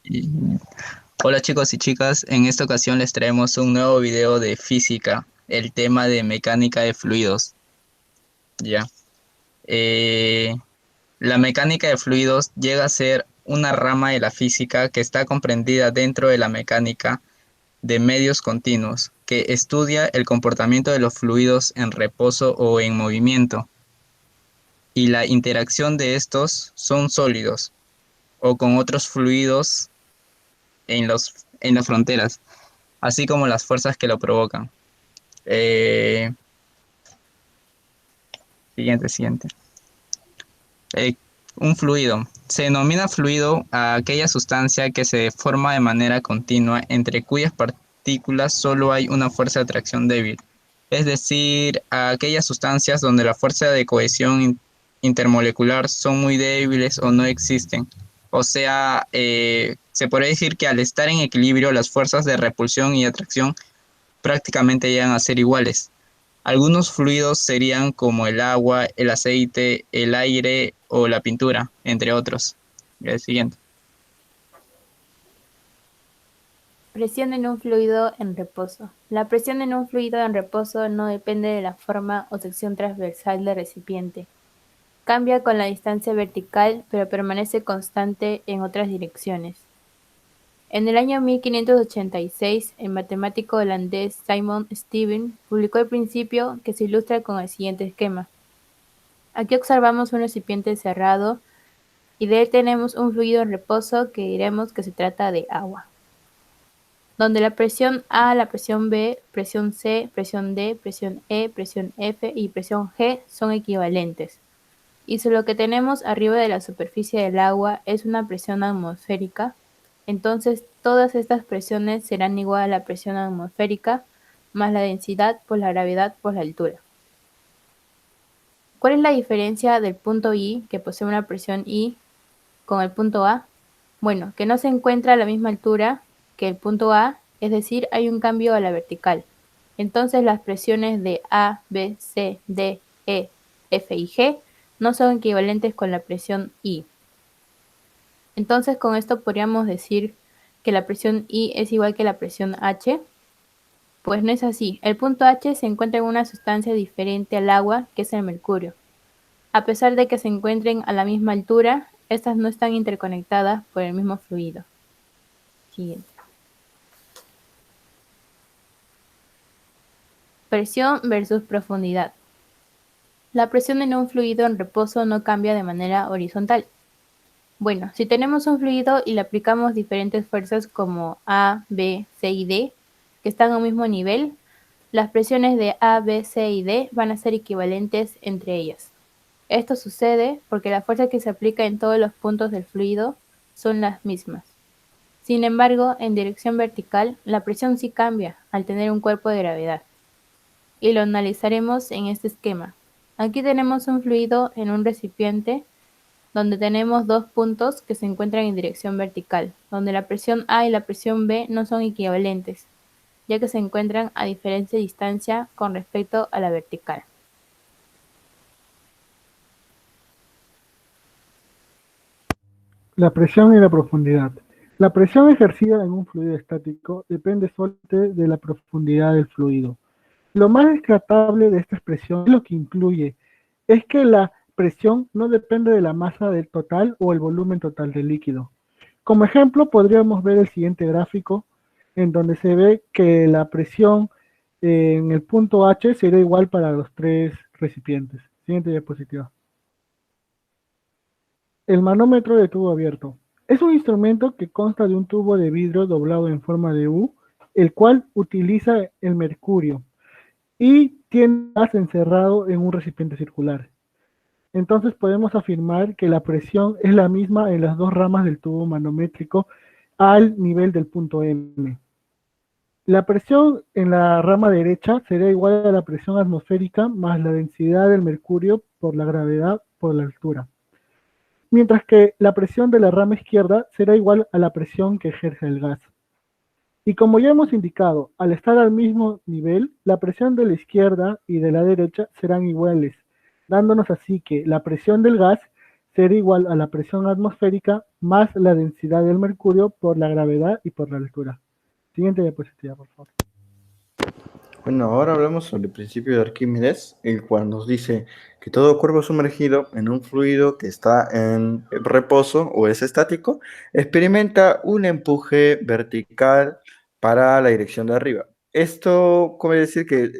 Y- Hola chicos y chicas, en esta ocasión les traemos un nuevo video de física, el tema de mecánica de fluidos. Ya. Eh, la mecánica de fluidos llega a ser una rama de la física que está comprendida dentro de la mecánica de medios continuos, que estudia el comportamiento de los fluidos en reposo o en movimiento, y la interacción de estos son sólidos o con otros fluidos en las fronteras, así como las fuerzas que lo provocan. Eh, siguiente. Eh, un fluido. Se denomina fluido a aquella sustancia que se forma de manera continua entre cuyas partículas solo hay una fuerza de atracción débil. Es decir, a aquellas sustancias donde la fuerza de cohesión intermolecular son muy débiles o no existen. O sea, se podría decir que al estar en equilibrio, las fuerzas de repulsión y atracción prácticamente llegan a ser iguales. Algunos fluidos serían como el agua, el aceite, el aire o la pintura, entre otros. El siguiente. Presión en un fluido en reposo. La presión en un fluido en reposo no depende de la forma o sección transversal del recipiente. Cambia con la distancia vertical, pero permanece constante en otras direcciones. En el año 1586, el matemático holandés Simon Stevin publicó el principio que se ilustra con el siguiente esquema. Aquí observamos un recipiente cerrado y de él tenemos un fluido en reposo que diremos que se trata de agua, donde la presión A, la presión B, presión C, presión D, presión E, presión F y presión G son equivalentes. Y si lo que tenemos arriba de la superficie del agua es una presión atmosférica, entonces todas estas presiones serán igual a la presión atmosférica más la densidad por la gravedad por la altura. ¿Cuál es la diferencia del punto I, que posee una presión I, con el punto A? Bueno, que no se encuentra a la misma altura que el punto A, es decir, hay un cambio a la vertical. Entonces las presiones de A, B, C, D, E, F y G no son equivalentes con la presión I. Entonces con esto podríamos decir que la presión I es igual que la presión H. Pues no es así. El punto H se encuentra en una sustancia diferente al agua, que es el mercurio. A pesar de que se encuentren a la misma altura, estas no están interconectadas por el mismo fluido. Siguiente. Presión versus profundidad. La presión en un fluido en reposo no cambia de manera horizontal. Bueno, si tenemos un fluido y le aplicamos diferentes fuerzas como A, B, C y D, que están a un mismo nivel, las presiones de A, B, C y D van a ser equivalentes entre ellas. Esto sucede porque la fuerza que se aplica en todos los puntos del fluido son las mismas. Sin embargo, en dirección vertical, la presión sí cambia al tener un cuerpo de gravedad. Y lo analizaremos en este esquema. Aquí tenemos un fluido en un recipiente donde tenemos dos puntos que se encuentran en dirección vertical, donde la presión A y la presión B no son equivalentes, ya que se encuentran a diferente distancia con respecto a la vertical. La presión y la profundidad. La presión ejercida en un fluido estático depende solamente de la profundidad del fluido. Lo más descartable de esta expresión es lo que incluye, es que la presión no depende de la masa del total o el volumen total del líquido. Como ejemplo, podríamos ver el siguiente gráfico, en donde se ve que la presión en el punto H será igual para los tres recipientes. Siguiente diapositiva. El manómetro de tubo abierto. Es un instrumento que consta de un tubo de vidrio doblado en forma de U, el cual utiliza el mercurio y tiene gas encerrado en un recipiente circular. Entonces podemos afirmar que la presión es la misma en las dos ramas del tubo manométrico al nivel del punto M. La presión en la rama derecha será igual a la presión atmosférica más la densidad del mercurio por la gravedad por la altura, mientras que la presión de la rama izquierda será igual a la presión que ejerce el gas. Y como ya hemos indicado, al estar al mismo nivel, la presión de la izquierda y de la derecha serán iguales, dándonos así que la presión del gas será igual a la presión atmosférica más la densidad del mercurio por la gravedad y por la altura. Siguiente diapositiva, por favor. Bueno, ahora hablamos sobre el principio de Arquímedes, el cual nos dice que todo cuerpo sumergido en un fluido que está en reposo o es estático, experimenta un empuje vertical para la dirección de arriba. Esto quiere decir que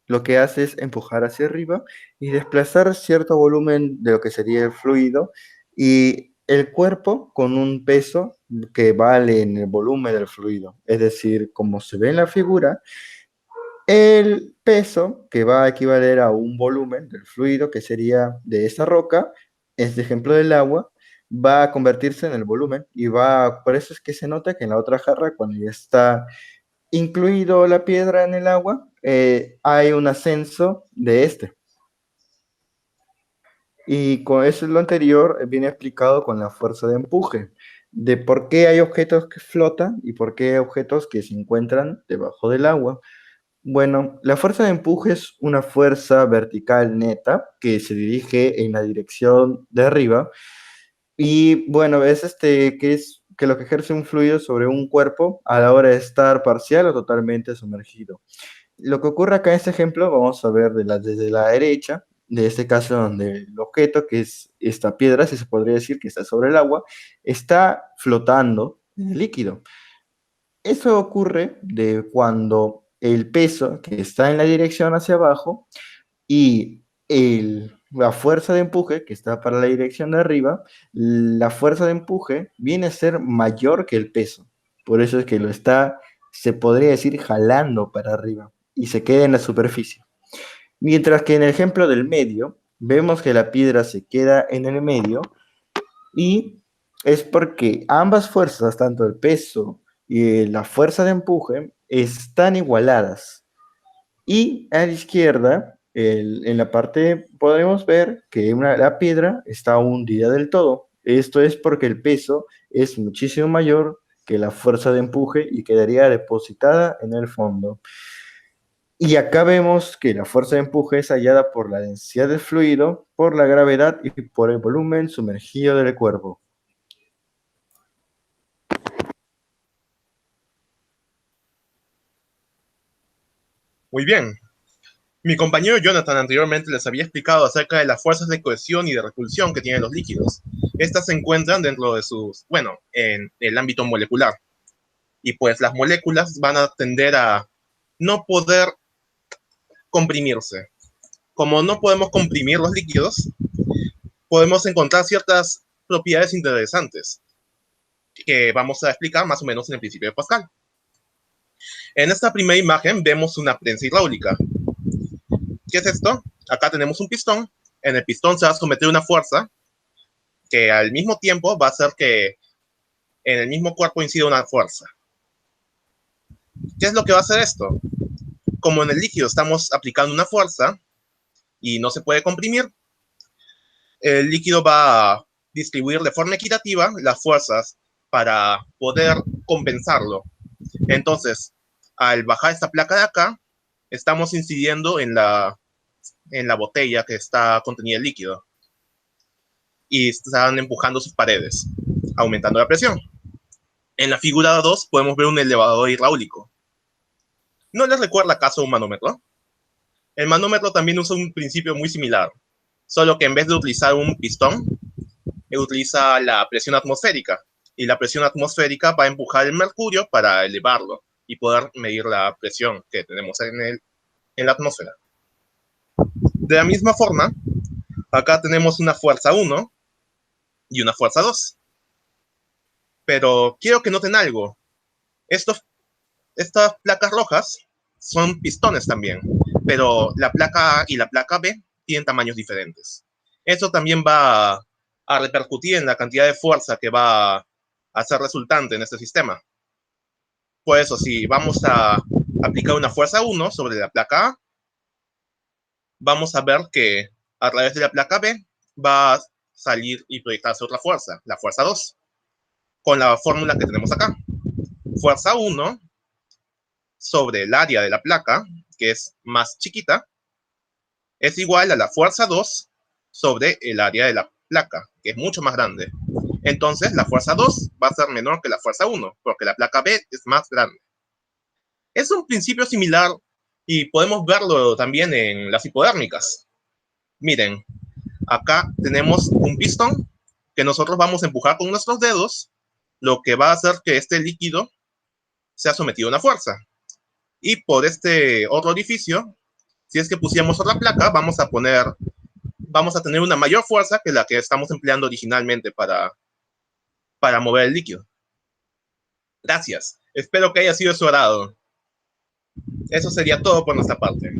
lo que hace es empujar hacia arriba y desplazar cierto volumen de lo que sería el fluido y el cuerpo con un peso que vale en el volumen del fluido. Es decir, como se ve en la figura, el peso que va a equivaler a un volumen del fluido que sería de esa roca, este ejemplo del agua, va a convertirse en el volumen y por eso es que se nota que en la otra jarra, cuando ya está incluido la piedra en el agua, hay un ascenso de este. Y con eso lo anterior viene explicado con la fuerza de empuje, de por qué hay objetos que flotan y por qué hay objetos que se encuentran debajo del agua. Bueno, la fuerza de empuje es una fuerza vertical neta que se dirige en la dirección de arriba y bueno, es que lo que ejerce un fluido sobre un cuerpo a la hora de estar parcial o totalmente sumergido. Lo que ocurre acá en este ejemplo, vamos a ver desde la derecha, de este caso donde el objeto, que es esta piedra, si se podría decir que está sobre el agua, está flotando en el líquido. Eso ocurre de cuando el peso que está en la dirección hacia abajo y la fuerza de empuje que está para la dirección de arriba, la fuerza de empuje viene a ser mayor que el peso. Por eso es que lo está, se podría decir, jalando para arriba y se queda en la superficie. Mientras que en el ejemplo del medio, vemos que la piedra se queda en el medio y es porque ambas fuerzas, tanto el peso y la fuerza de empuje, están igualadas. Y a la izquierda, en la parte, podemos ver que la piedra está hundida del todo. Esto es porque el peso es muchísimo mayor que la fuerza de empuje y quedaría depositada en el fondo. Y acá vemos que la fuerza de empuje es hallada por la densidad del fluido, por la gravedad y por el volumen sumergido del cuerpo. Muy bien. Mi compañero Jonathan anteriormente les había explicado acerca de las fuerzas de cohesión y de repulsión que tienen los líquidos. Estas se encuentran dentro de en el ámbito molecular. Y pues las moléculas van a tender a no poder comprimirse. Como no podemos comprimir los líquidos, podemos encontrar ciertas propiedades interesantes que vamos a explicar más o menos en el principio de Pascal. En esta primera imagen vemos una prensa hidráulica. ¿Qué es esto? Acá tenemos un pistón. En el pistón se va a someter una fuerza que al mismo tiempo va a hacer que en el mismo cuerpo incida una fuerza. ¿Qué es lo que va a hacer esto? Como en el líquido estamos aplicando una fuerza y no se puede comprimir, el líquido va a distribuir de forma equitativa las fuerzas para poder compensarlo. Entonces, al bajar esta placa de acá, estamos incidiendo en la botella que está contenida el líquido y están empujando sus paredes, aumentando la presión. En la figura 2 podemos ver un elevador hidráulico. ¿No les recuerda acaso un manómetro? El manómetro también usa un principio muy similar, solo que en vez de utilizar un pistón, utiliza la presión atmosférica, y la presión atmosférica va a empujar el mercurio para elevarlo y poder medir la presión que tenemos en la atmósfera. De la misma forma, acá tenemos una fuerza 1 y una fuerza 2. Pero quiero que noten algo. Estas placas rojas son pistones también, pero la placa A y la placa B tienen tamaños diferentes. Eso también va a repercutir en la cantidad de fuerza que va a ser resultante en este sistema. Por eso, si vamos a aplicar una fuerza 1 sobre la placa A, vamos a ver que a través de la placa B va a salir y proyectarse otra fuerza, la fuerza 2, con la fórmula que tenemos acá. Fuerza 1 sobre el área de la placa, que es más chiquita, es igual a la fuerza 2 sobre el área de la placa, que es mucho más grande. entonces la fuerza 2 va a ser menor que la fuerza 1, porque la placa B es más grande. Es un principio similar y podemos verlo también en las hipodérmicas. Miren, acá tenemos un pistón que nosotros vamos a empujar con nuestros dedos, lo que va a hacer que este líquido sea sometido a una fuerza. Y por este otro orificio, si es que pusiéramos otra placa, vamos a tener una mayor fuerza que la que estamos empleando originalmente para mover el líquido. Gracias. Espero que haya sido de su agrado. Eso sería todo por nuestra parte.